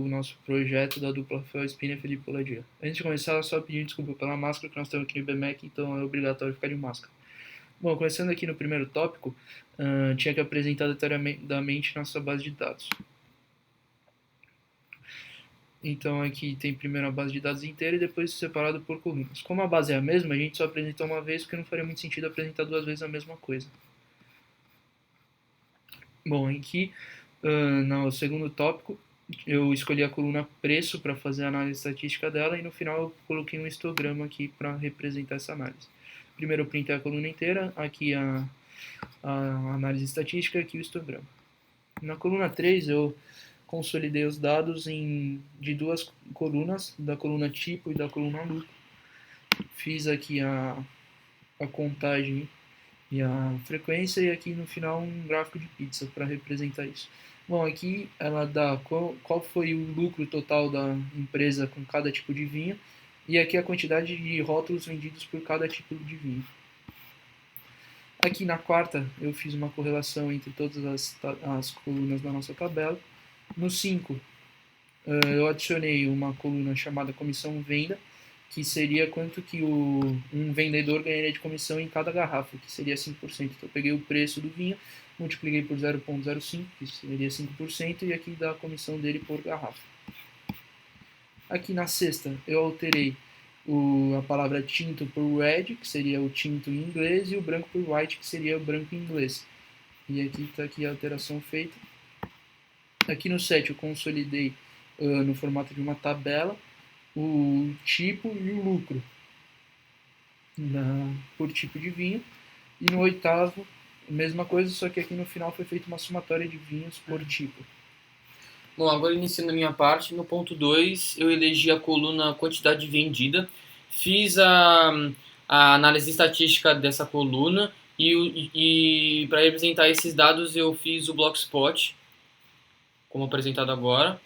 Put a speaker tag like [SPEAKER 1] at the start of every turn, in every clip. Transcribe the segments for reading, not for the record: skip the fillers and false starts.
[SPEAKER 1] o nosso projeto da dupla Felspina e Felipe Poladia. Antes de começar, só pedir desculpa pela máscara, que nós estamos aqui no IBMEC, então é obrigatório ficar de máscara. Bom, começando aqui no primeiro tópico, tinha que apresentar detalhadamente nossa base de dados. Então aqui tem primeiro a base de dados inteira e depois separado por colunas. Como a base é a mesma, a gente só apresentou uma vez, porque não faria muito sentido apresentar duas vezes a mesma coisa. Bom, aqui no segundo tópico, eu escolhi a coluna preço para fazer a análise estatística dela e no final eu coloquei um histograma aqui para representar essa análise. Primeiro eu printei a coluna inteira, aqui a análise estatística e aqui o histograma. Na coluna 3 eu consolidei os dados de duas colunas, da coluna tipo e da coluna lucro. Fiz aqui a contagem e a frequência, e aqui no final um gráfico de pizza para representar isso. Bom, aqui ela dá qual foi o lucro total da empresa com cada tipo de vinho, e aqui a quantidade de rótulos vendidos por cada tipo de vinho. Aqui na quarta eu fiz uma correlação entre todas as colunas da nossa tabela. No 5 eu adicionei uma coluna chamada comissão venda, que seria quanto que um vendedor ganharia de comissão em cada garrafa, que seria 5%. Então eu peguei o preço do vinho, multipliquei por 0,05, que seria 5%, e aqui dá a comissão dele por garrafa. Aqui na sexta eu alterei a palavra tinto por red, que seria o tinto em inglês, e o branco por white, que seria o branco em inglês. E aqui está aqui a alteração feita. Aqui no 7 eu consolidei no formato de uma tabela o tipo e o lucro por tipo de vinho. E no 8º, mesma coisa, só que aqui no final foi feita uma somatória de vinhos por tipo.
[SPEAKER 2] Bom, agora iniciando a minha parte, no ponto 2 eu elegi a coluna quantidade vendida, fiz a análise estatística dessa coluna e para representar esses dados eu fiz o Blockspot, como apresentado agora.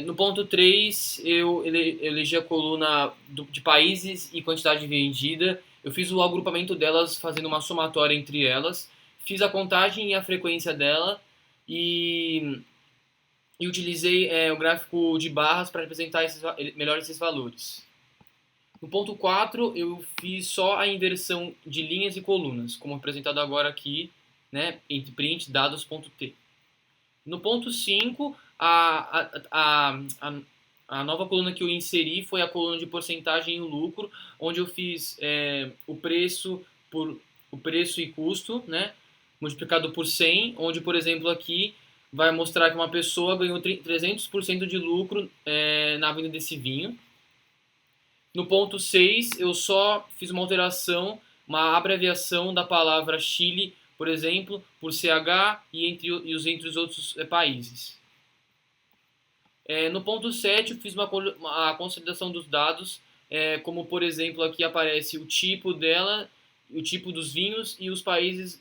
[SPEAKER 2] No ponto 3 eu elegi a coluna de países e quantidade vendida, eu fiz o agrupamento delas fazendo uma somatória entre elas, fiz a contagem e a frequência dela e utilizei o gráfico de barras para representar melhor esses valores. No ponto 4, eu fiz só a inversão de linhas e colunas, como apresentado agora aqui, né, entre print dados.t. No ponto 5, a nova coluna que eu inseri foi a coluna de porcentagem e lucro, onde eu fiz o preço e custo, né, multiplicado por 100, onde, por exemplo, aqui vai mostrar que uma pessoa ganhou 300% de lucro na venda desse vinho. No ponto 6, eu só fiz uma alteração, uma abreviação da palavra Chile, por exemplo, por CH e entre os outros países. No ponto 7, eu fiz a consolidação dos dados, como, por exemplo, aqui aparece o tipo dela, o tipo dos vinhos e os países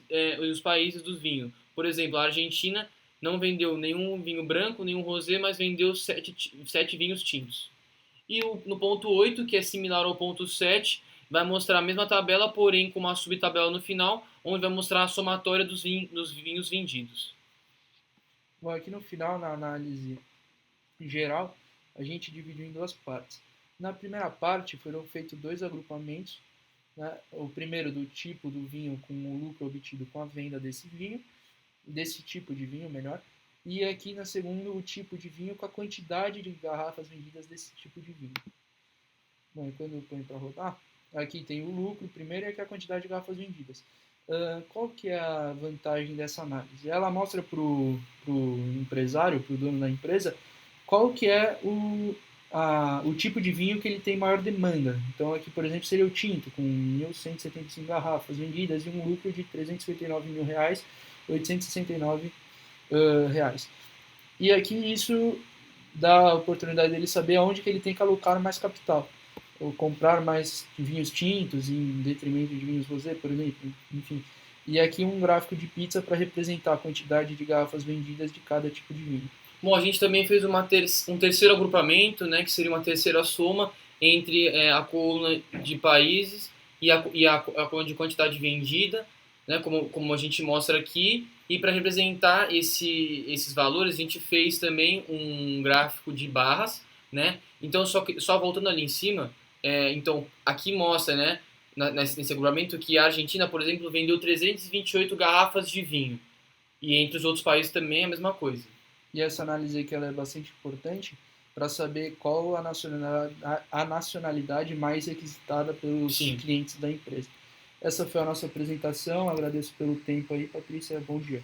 [SPEAKER 2] dos vinhos. Por exemplo, a Argentina não vendeu nenhum vinho branco, nenhum rosé, mas vendeu 7 vinhos tintos. E no ponto 8, que é similar ao ponto 7, vai mostrar a mesma tabela, porém com uma subtabela no final, onde vai mostrar a somatória dos vinhos vendidos.
[SPEAKER 1] Bom, aqui no final, na análise geral, a gente dividiu em duas partes. Na primeira parte foram feitos dois agrupamentos, né? O primeiro do tipo do vinho com o lucro obtido com a venda desse vinho, desse tipo de vinho, melhor, e aqui na segunda o tipo de vinho com a quantidade de garrafas vendidas desse tipo de vinho. Bom, e quando eu ponho para rodar, aqui tem o lucro primeiro e aqui a quantidade de garrafas vendidas. Qual que é a vantagem dessa análise? Ela mostra para o empresário, para o dono da empresa, qual que é o tipo de vinho que ele tem maior demanda. Então aqui, por exemplo, seria o tinto, com 1.175 garrafas vendidas e um lucro de R$ 359.869. E aqui isso dá a oportunidade dele saber aonde que ele tem que alocar mais capital, ou comprar mais vinhos tintos em detrimento de vinhos rosé, por exemplo, enfim. E aqui um gráfico de pizza para representar a quantidade de garrafas vendidas de cada tipo de vinho.
[SPEAKER 2] Bom, a gente também fez um terceiro agrupamento, né, que seria uma terceira soma entre a coluna de países e a coluna de quantidade vendida, né, como a gente mostra aqui, E para representar esses valores, a gente fez também um gráfico de barras, né? Então, só voltando ali em cima, então aqui mostra, né, nesse agrupamento que a Argentina, por exemplo, vendeu 328 garrafas de vinho. E entre os outros países também é a mesma coisa.
[SPEAKER 1] E essa análise aqui ela é bastante importante para saber qual a nacionalidade mais requisitada pelos
[SPEAKER 2] Sim.
[SPEAKER 1] clientes da empresa. Essa foi a nossa apresentação, agradeço pelo tempo aí, Patrícia, bom dia.